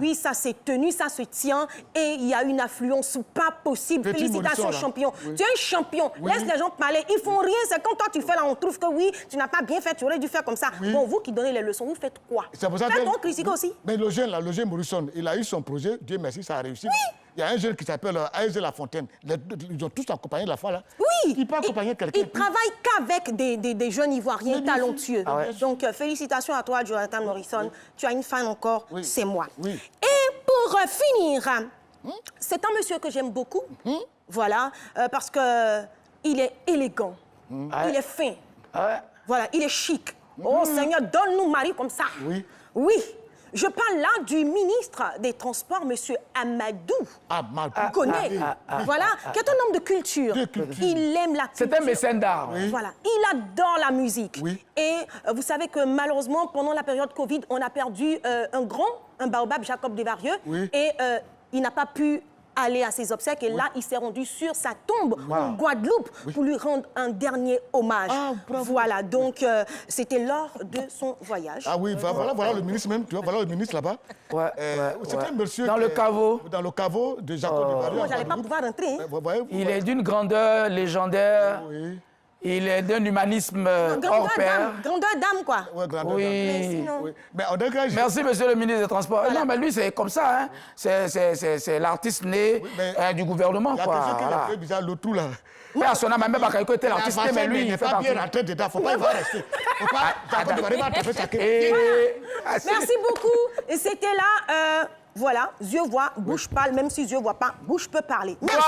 oui, ça s'est tenu, ça se tient et il y a une affluence pas possible. Petit Félicitations, Morrison, champion. Oui. Tu es un champion. Oui. Laisse les gens parler. Ils font rien. C'est quand toi tu fais là, on trouve que oui, tu n'as pas bien fait, tu aurais dû faire comme ça. Oui. Bon, vous qui donnez les leçons, vous faites quoi? C'est pour ça Faites que... donc critiquer aussi. Mais le jeune Morrison, il a eu son projet, Dieu merci, ça a réussi. Oui. Il y a un jeune qui s'appelle Aïsé Lafontaine. Ils ont tous accompagné la fois là. Oui. Il peut accompagner quelqu'un. Il travaille qu'avec des jeunes Ivoiriens talentueux. Ah ouais. Donc, félicitations à toi, Jonathan Morrison. Tu as une fan encore, c'est moi. Oui. Et pour finir, c'est un monsieur que j'aime beaucoup. Voilà, parce qu'il est élégant, il est fin. Voilà, il est chic. Oh Seigneur, donne-nous mari comme ça. Oui. Oui. Je parle là du ministre des Transports, M. Amadou. Amadou. Connaît. Voilà, qui est un homme de culture. Il aime la culture. C'est un mécène d'art. Oui. Voilà, il adore la musique. Oui. Et vous savez que malheureusement, pendant la période Covid, on a perdu un baobab, Jacob Desvarieux. Oui. Et il n'a pas pu aller à ses obsèques. Et là, il s'est rendu sur sa tombe en Guadeloupe pour lui rendre un dernier hommage. Voilà, donc c'était lors de son voyage. Ah oui, voilà le ministre même, tu vois, voilà le ministre là-bas. C'est un monsieur... Dans le caveau. Dans le caveau de Jacob Desvarieux. Moi, je n'allais pas pouvoir rentrer. Hein. Il est d'une grandeur légendaire. Oui. Il est d'un humanisme hors pair. Grandeur d'âme, quoi. Ouais, grandeur Oui. d'âme. Mais sinon... Oui. Mais on dégage. Merci, monsieur le ministre des Transports. Voilà. Non, mais lui, c'est comme ça. Hein. C'est l'artiste né du gouvernement. Il y a Quoi. quelqu'un qui Voilà. a fait bizarre, l'autre là. Mais à son âme, même Bakayoko était l'artiste né, mais lui, il n'est fait pas bien partie. rentré dedans. Faut pas y voir rester. Faut pas... Jacob Desvarieux va taper sa queue. Merci beaucoup. Et c'était là, voilà, yeux voient, bouche parle, même si yeux voient pas, bouche peut parler. Merci.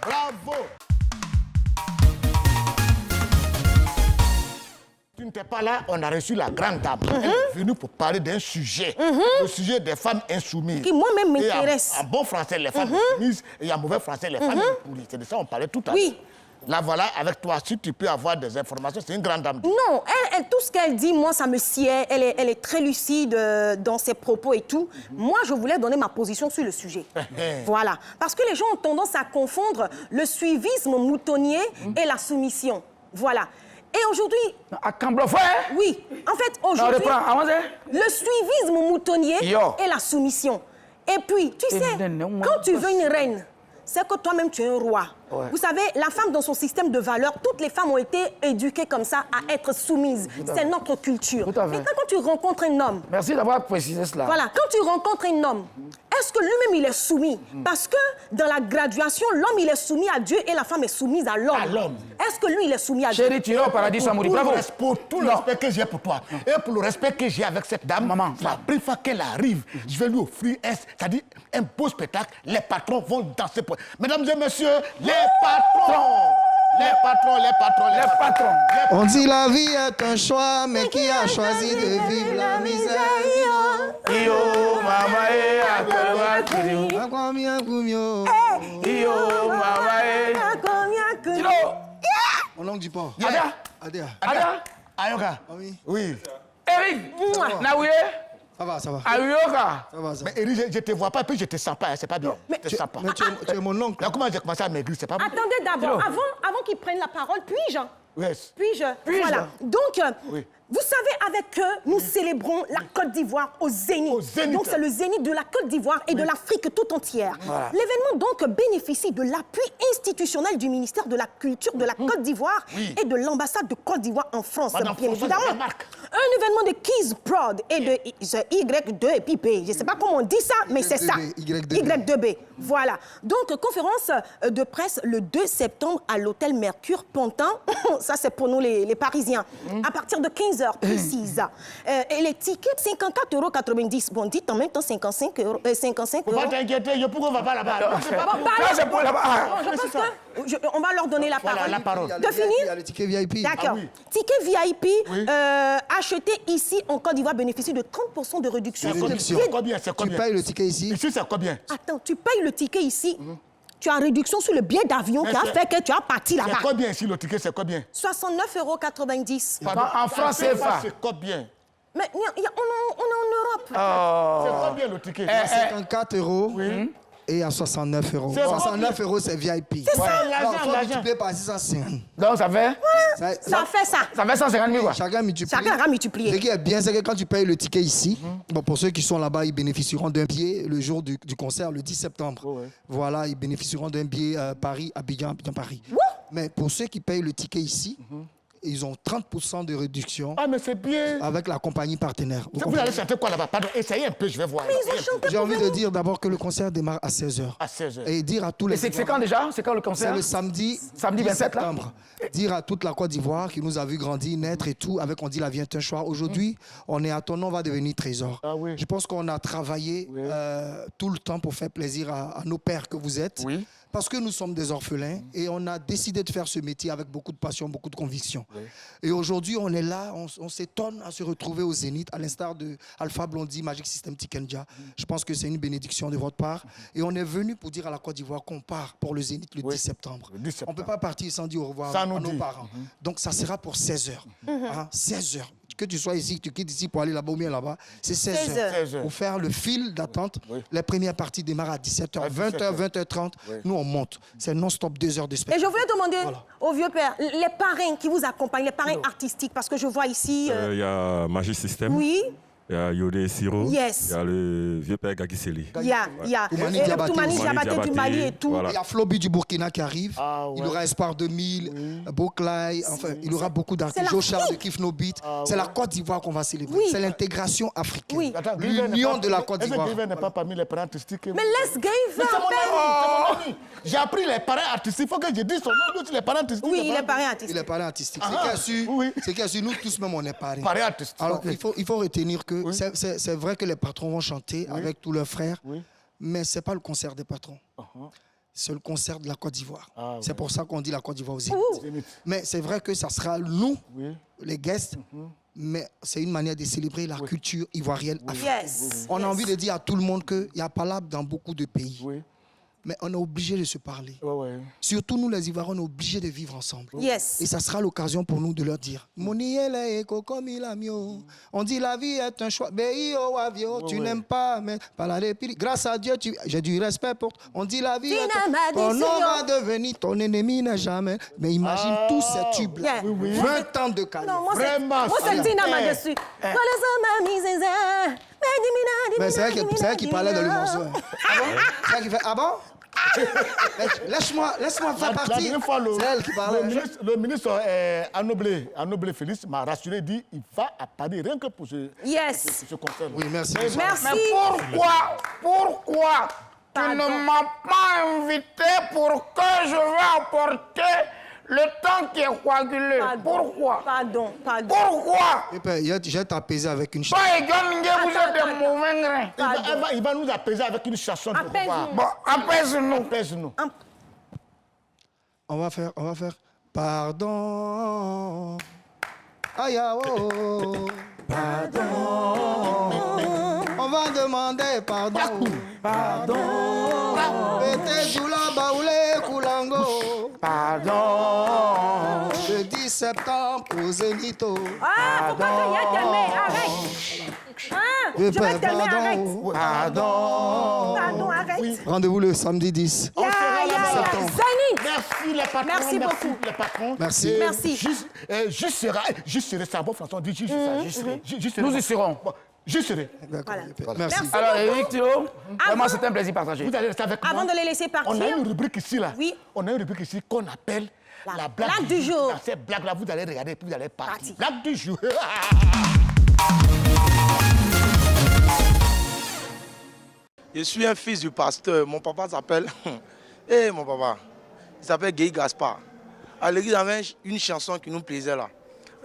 Bravo. Tu n'étais pas là, on a reçu la grande dame. Elle est venue pour parler d'un sujet, le sujet des femmes insoumises. Qui moi-même m'intéresse. En bon français, les femmes insoumises, et en mauvais français, les femmes pourries. C'est de ça qu'on parlait tout à l'heure. Oui. Là, voilà, avec toi, si tu peux avoir des informations, c'est une grande dame. Non, elle, tout ce qu'elle dit, moi, ça me sied. Elle est très lucide dans ses propos et tout. Moi, je voulais donner ma position sur le sujet. Voilà. Parce que les gens ont tendance à confondre le suivisme moutonnier et la soumission. Voilà. Et aujourd'hui... À Camblofoy, hein? Oui. En fait, On aujourd'hui... reprend. Avancez. Le suivisme moutonnier et la soumission. Et puis, tu sais, quand tu veux une reine, c'est que toi-même, tu es un roi. Ouais. Vous savez, la femme, dans son système de valeurs, toutes les femmes ont été éduquées comme ça à être soumises. C'est notre culture. Tout à fait. Maintenant, quand tu rencontres un homme... Merci d'avoir précisé cela. Voilà, quand tu rencontres un homme, est-ce que lui-même, il est soumis? Parce que dans la graduation, l'homme, il est soumis à Dieu et la femme est soumise à l'homme. Est-ce que lui, il est soumis à Dieu? Chérie, tu es au paradis sans mourir. Bravo. Pour tout le respect que j'ai pour toi et pour le respect que j'ai avec cette dame, Maman. la première fois qu'elle arrive, je vais lui offrir c'est-à-dire un beau spectacle. Les patrons vont danser pour... Mesdames et messieurs, les patrons! On dit la vie est un choix, mais qui a choisi de vivre la misère? Yo, mama, Yo, mama, Mon oncle du port. Ada. Ayoka. Oui. Eric, Naouye. Ça va, ça va. Ayoka. Ça va, ça va. Mais Eric, je te vois pas et puis je te sens pas, c'est pas bien. Mais tu es mon oncle. Là, comment j'ai commencé à maigrir, c'est pas bien. Attendez d'abord, avant qu'ils prennent la parole, puis-je? Yes. Puis-je? Voilà. Donc, Oui. vous savez, avec eux, nous célébrons la Côte d'Ivoire au Zénith. Au Zénith. Donc, c'est le Zénith de la Côte d'Ivoire et de l'Afrique tout entière. Voilà. L'événement, donc, bénéficie de l'appui institutionnel du ministère de la Culture de la Côte d'Ivoire et de l'ambassade de Côte d'Ivoire en France, Madame bien Françoise évidemment. Lamarck. Un événement de Keys Prod et de Y2 et puis B. Je ne sais pas comment on dit ça, mais c'est ça. Y2B. Voilà. Donc, conférence de presse le 2 septembre à l'hôtel Mercure Pontin. Ça, c'est pour nous les Parisiens. À partir de 15h précises. Et les tickets, 54,90 €. Bon, dites en même temps 55 €. 55 Faut pas €. t'inquiéter, pourquoi on va pas là-bas? Bon, C'est pour là-bas. je pense que on va leur donner la parole. Voilà, la parole. De finir? Il y a le ticket VIP. D'accord. Ticket VIP acheté ici en Côte d'Ivoire bénéficie de 30% de réduction. C'est combien? Tu payes le ticket ici. Ici, c'est combien? Attends, tu payes le ticket ici, tu as réduction sur le billet d'avion qui a fait que tu as parti C'est là-bas. combien ici, le ticket, c'est combien? 69,90 €. En francs CFA. C'est combien? Mais on est en Europe. C'est combien le ticket? À 54 € et à 69 €. C'est 69 € c'est VIP. C'est ça. Alors, il faut l'argent. multiplier par 650. Donc ça fait Ça fait ça. Ça fait 150 000 quoi. Chacun multiplie. Chacun a multiplié. Ce qui est bien, c'est que quand tu payes le ticket ici, bon, pour ceux qui sont là-bas, ils bénéficieront d'un billet le jour du concert, le 10 septembre. Voilà, ils bénéficieront d'un billet Paris, Abidjan, Paris. Mais pour ceux qui payent le ticket ici, ils ont 30% de réduction Ah, mais c'est bien. avec la compagnie partenaire. Vous allez chanter quoi là-bas? Pardon, essayez un peu, je vais voir. Mais ils ont chanté J'ai pour envie de venir. dire d'abord que le concert démarre à 16h. À 16h. Et dire à tous Et les... c'est quand déjà? C'est quand le C'est concert? le samedi, Samedi 10 27 là. septembre. Dire à toute la Côte d'Ivoire qui nous a vu grandir, naître et tout, avec On dit la vie est un choix. Aujourd'hui, on est à ton nom, on va devenir trésor. Ah oui. Je pense qu'on a travaillé tout le temps pour faire plaisir à nos pères que vous êtes. Oui. Parce que nous sommes des orphelins et on a décidé de faire ce métier avec beaucoup de passion, beaucoup de conviction. Et aujourd'hui, on est là, on s'étonne à se retrouver au Zénith, à l'instar de Alpha Blondy, Magic System Tikenja. Je pense que c'est une bénédiction de votre part. Et on est venu pour dire à la Côte d'Ivoire qu'on part pour le Zénith le 10 septembre. Le 10 septembre. On ne peut pas partir sans dire au revoir Sans à nous nos dire. parents. Donc ça sera pour 16h. 16h. Que tu sois ici, tu quittes ici pour aller là-bas ou bien là-bas, c'est 16 heures. 16 heures. Pour faire le fil d'attente, les premières parties démarrent à 17h, 20h, 20h30. Nous, on monte. C'est non-stop 2 heures de Et spectacle. je voulais demander au vieux père, les parrains qui vous accompagnent, les parrains artistiques, parce que je vois ici... Il y a Magic System. Oui. Il y a Yodé Siro. Yes. Il y a le vieux père Gagiseli. Il y a Toumani Diabaté. Toumani Diabaté du Diabaté, Mali et tout. voilà. Il y a Floby du Burkina qui arrive. Il aura Espoir 2000, Boklay. Enfin, il aura beaucoup d'artistes. C'est Joshar de l'Afrique. Kiff No Beat. C'est la Côte d'Ivoire qu'on va célébrer. Oui. C'est l'intégration africaine. Oui. Attends, Gayver n'est L'union pas- de la Côte d'Ivoire. Est-ce que Gayver n'est pas parmi les parents artistiques? Mais laisse Gayver. Mais c'est mon ami, c'est mon ami. J'ai appris les parents artistiques. Il faut que je dise son nom. D'autres, les parents artistiques. Oui, il est parrain Il artistique. est parrain artistique. Ah, C'est qu'il y a su, oui. c'est qu'il y a su, nous tous même on est parrain. Parrain artistique. Alors Ok. il faut retenir que c'est vrai que les patrons vont chanter avec tous leurs frères, mais ce n'est pas le concert des patrons. C'est le concert de la Côte d'Ivoire. C'est pour ça qu'on dit la Côte d'Ivoire aux Zénith. Mais c'est vrai que ça sera nous, les guests, mais c'est une manière de célébrer la culture ivoirienne africaine. Yes. On a envie de dire à tout le monde qu'il y a palabre dans beaucoup de pays. Mais on est obligé de se parler. Surtout nous, les Ivoiriens, on est obligés de vivre ensemble. Yes. Et ça sera l'occasion pour nous de leur dire Moniele eko comme il a mieux. On dit la vie est un choix. Tu n'aimes pas, mais par la République. Grâce à Dieu, j'ai du respect pour toi. On dit la vie est un ton nom va devenir ton ennemi n'est jamais. Mais imagine tous ces tubes. Yeah. 20 ans de carrière. Non, moi, c'est Vraiment, Tina Madessu. Mais c'est elle qui parlait dans le morceau. C'est elle qui fait Ah bon? Laisse-moi faire La partie. dernière fois, C'est elle qui parlait. le ministre Anoblé Félix m'a rassuré, dit il va à Paris rien que pour ce concert. Oui, merci. Merci. Mais pourquoi tu ne m'as pas invité pour que je vais apporter le temps qui est coagulé? Pourquoi? Pardon. Pourquoi? J'ai t'apaisé avec une chanson. Toi et Gangé, vous êtes des mauvais grains. Il va nous apaiser avec une chanson de Apaise-nous. pouvoir. Bon, apaise-nous. Apaise-nous. On va faire Pardon. Aïe, oh. Pardon. On va demander pardon. Pardon. Pete Jula Baoulé Koulango. Pardon. Le 10 septembre au Zénito. Ah, faut pas crier, Telmé, arrête. Hein? Je vais Telmé, arrête. Pardon. Pardon, arrête. Rendez-vous le samedi 10. On sera là le septembre. Zénith. Merci les patrons. Merci beaucoup. Les patrons. Merci. Merci. Juste serai, c'est un bon français, on dit juste ça. Juste serai. Nous y serons. Bon, juste serai. Voilà. Merci. Alors, Éric Thilo, vraiment, c'est un plaisir partagé. Vous allez rester avec moi. Avant de les laisser partir. On a une rubrique ici, là. Oui. On a une rubrique ici qu'on appelle la blague du jour. Dans cette blague-là, vous allez regarder et puis vous allez partir. Blague du jour. Je suis un fils du pasteur. Mon papa s'appelle... mon papa. Il s'appelle Guy Gaspard. À l'église, il y avait une chanson qui nous plaisait là.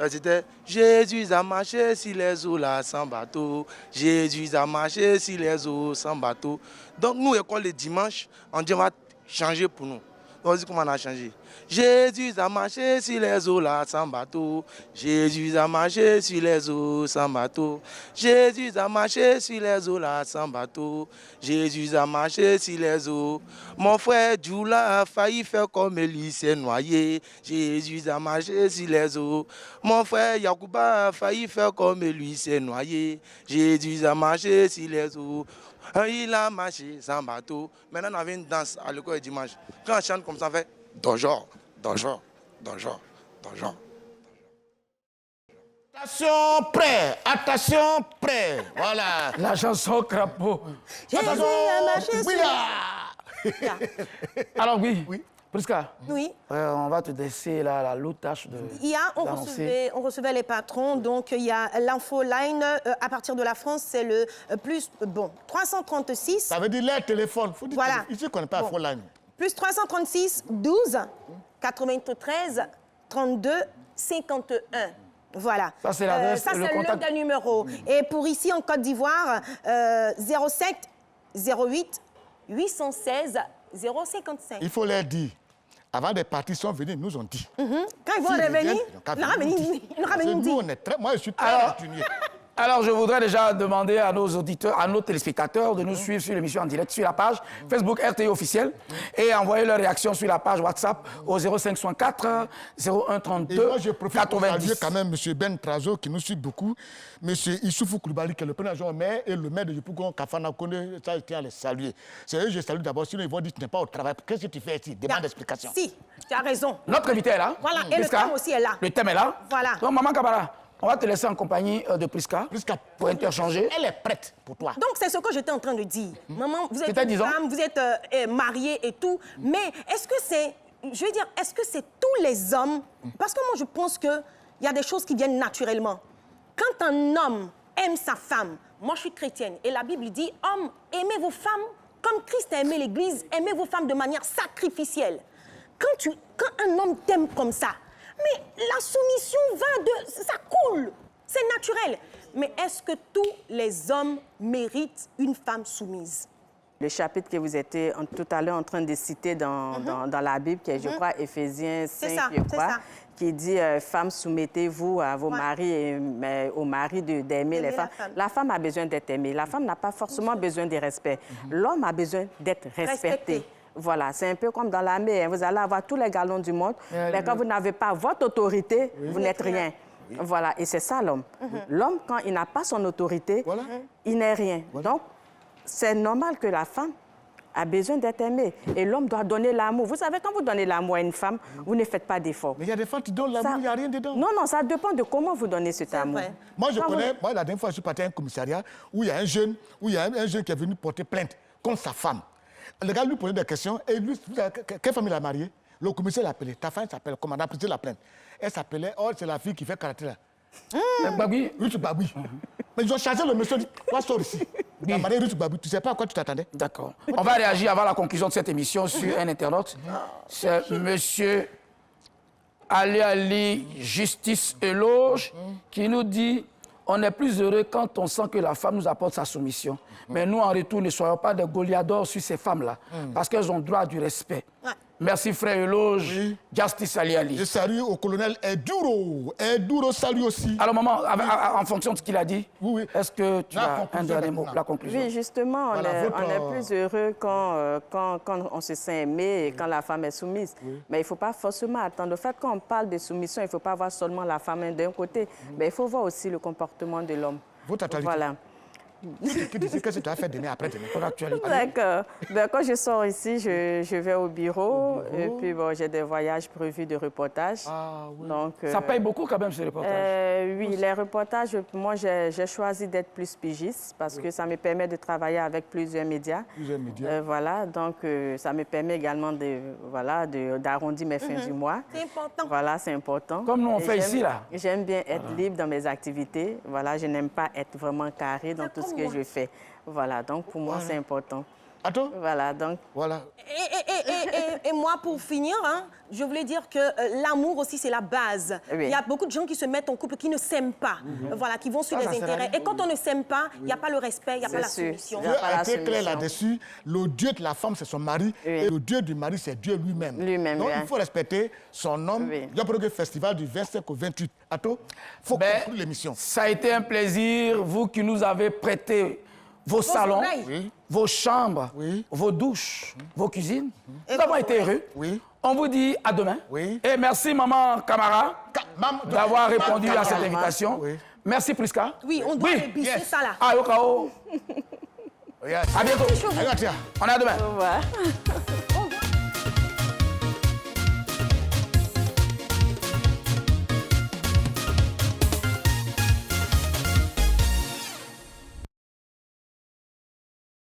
C'était « Jésus a marché sur les eaux là sans bateau. Jésus a marché sur les eaux sans bateau. » Donc nous, école le dimanche, on dit on va changer pour nous. On dit comment on a changé. Jésus a marché sur les eaux là sans bateau. Jésus a marché sur les eaux sans bateau. Jésus a marché sur les eaux là sans bateau. Jésus a marché sur les eaux. Mon frère Djoula a failli faire comme lui, s'est noyé. Jésus a marché sur les eaux. Mon frère Yacouba a failli faire comme lui, s'est noyé. Jésus a marché sur les eaux. Il a marché sans bateau. Maintenant, on avait une danse à l'école dimanche. Quand on chante comme ça, on fait donjon, donjon, donjon, donjon. Attention, prêt. Attention, prêt. Voilà. La chanson crapaud. Jésus a marché sur Oui, Alors, oui. Prisca, Oui. on va te laisser la lourde tâche de... On recevait les patrons, donc il y a l'infoline à partir de la France, c'est le plus, 336. Ça veut dire leur téléphone. Faut dire voilà. Ici, qu'on n'est pas infoline. Plus 336, 12, 93, 32, 51. Voilà. Ça, c'est l'adresse, ça, le c'est contact. le numéro. Et pour ici, en Côte d'Ivoire, 07 08 816 055. Il faut leur dire. Avant des parties, ils sont venus, ils nous ont dit. Quand ils vont revenir, ils nous Nous, on disent. est très... Moi, je suis très rancunier. Alors, je voudrais déjà demander à nos auditeurs, à nos téléspectateurs de nous suivre sur l'émission en direct, sur la page Facebook RTI officielle et envoyer leurs réactions sur la page WhatsApp au 0564 01 32 Et moi, je profite pour 90. saluer quand même M. Ben Trazo qui nous suit beaucoup, M. Issoufou Koulibaly qui est le premier adjoint au maire et le maire de Yopougon, Kafana Kone, ça, je tiens à les saluer. C'est eux que je salue d'abord, sinon ils vont dire que tu n'es pas au travail. Qu'est-ce que tu fais ici? Demande d'explication. Si, tu as raison. Notre invité est là. Voilà, et le thème aussi est là. Le thème est là. Voilà. Donc, Maman Kabara, on va te laisser en compagnie de Prisca pour interchanger. Elle est prête pour toi. Donc, c'est ce que j'étais en train de dire. Maman, vous êtes C'était une 10 ans. femme, vous êtes mariée et tout. Mais est-ce que c'est... Je veux dire, est-ce que c'est tous les hommes? Parce que moi, je pense qu'il y a des choses qui viennent naturellement. Quand un homme aime sa femme, moi, je suis chrétienne, et la Bible dit, hommes, aimez vos femmes comme Christ a aimé l'Église, aimez vos femmes de manière sacrificielle. Quand un homme t'aime comme ça, mais la soumission va de... Ça coule. C'est naturel. Mais est-ce que tous les hommes méritent une femme soumise? Le chapitre que vous étiez tout à l'heure en train de citer dans la Bible, qui est, je crois, Éphésiens 5, je crois, qui dit « Femmes, soumettez-vous à vos maris et aux maris d'aimer les femmes ». La femme a besoin d'être aimée. La femme n'a pas forcément besoin de respect. L'homme a besoin d'être respecté. Voilà, c'est un peu comme dans l'armée. Vous allez avoir tous les galons du monde, mais quand vous n'avez pas votre autorité, vous n'êtes rien. Voilà, et c'est ça l'homme. L'homme, quand il n'a pas son autorité, il n'est rien. Donc, c'est normal que la femme a besoin d'être aimée. Et l'homme doit donner l'amour. Vous savez, quand vous donnez l'amour à une femme, vous ne faites pas d'efforts. Mais il y a des femmes qui donnent l'amour, il n'y a rien dedans. Non, non, ça dépend de comment vous donnez cet amour. Moi, je connais, moi, la dernière fois, je suis parti à un commissariat où il y a un jeune, qui est venu porter plainte contre sa femme. Le gars lui posait des questions et lui, quelle femme il a marié? Le commissaire l'a appelé. Ta femme s'appelle comment? On a pris la plainte. Elle s'appelait, c'est la fille qui fait karaté là. Ruth Babi. Mais ils ont chargé le monsieur, dit, quoi sort ici? Il a marié Ruth Babi. Tu ne sais pas à quoi tu t'attendais? D'accord. On va réagir avant la conclusion de cette émission sur un internaute. C'est monsieur Ali Justice Eloge qui nous dit: on est plus heureux quand on sent que la femme nous apporte sa soumission. Mais nous, en retour, ne soyons pas des goliaths sur ces femmes-là, parce qu'elles ont droit du respect. Merci frère Eloge, Justice Ali Ali. Je salue au colonel Eduro. Eduro salue aussi. Alors maman, en fonction de ce qu'il a dit, est-ce que tu as un dernier mot, la conclusion? Oui, justement, Voilà, on est plus heureux quand on se sent aimé et quand la femme est soumise. Mais il ne faut pas forcément attendre. Le fait qu'on parle de soumission, il ne faut pas voir seulement la femme d'un côté, mais il faut voir aussi le comportement de l'homme. Votre actualité. Voilà. Qu'est-ce que tu as fait demain après demain? Votre actualité. D'accord. Ben, quand je sors ici, je vais au bureau. Et puis, bon, j'ai des voyages prévus de reportage. Ah, oui. Donc, ça paye beaucoup quand même, ces reportages. Oui, les reportages, moi, j'ai choisi d'être plus pigiste parce que ça me permet de travailler avec plusieurs médias. Plusieurs médias. Voilà, donc ça me permet également d'arrondir mes fins du mois. C'est important. Voilà, c'est important. Comme nous, on fait ici, là. J'aime bien être libre dans mes activités. Voilà, je n'aime pas être vraiment carré dans tout ce que je fais. Voilà, donc pour moi, c'est important. Attends. Voilà, donc... Voilà. Et moi, pour finir, hein, je voulais dire que l'amour aussi, c'est la base. Oui. Il y a beaucoup de gens qui se mettent en couple qui ne s'aiment pas, voilà, qui vont sur les intérêts. Et quand on ne s'aime pas, il n'y a pas le respect, il n'y a pas la soumission. Dieu a été clair là-dessus. Le Dieu de la femme, c'est son mari. Et le Dieu du mari, c'est Dieu lui-même. Donc, il faut respecter son homme. Il y a le festival du 25 au 28. Attends, il faut conclure l'émission. Ça a été un plaisir, vous qui nous avez prêté vos salons, vos chambres, vos douches, vos cuisines. Nous avons été heureux. On vous dit à demain. Et merci, maman Camara, d'avoir répondu à cette invitation. Merci, Priska. Oui, on doit épicer ça là. Ah, Yokao. À bientôt. On est à demain. Au revoir.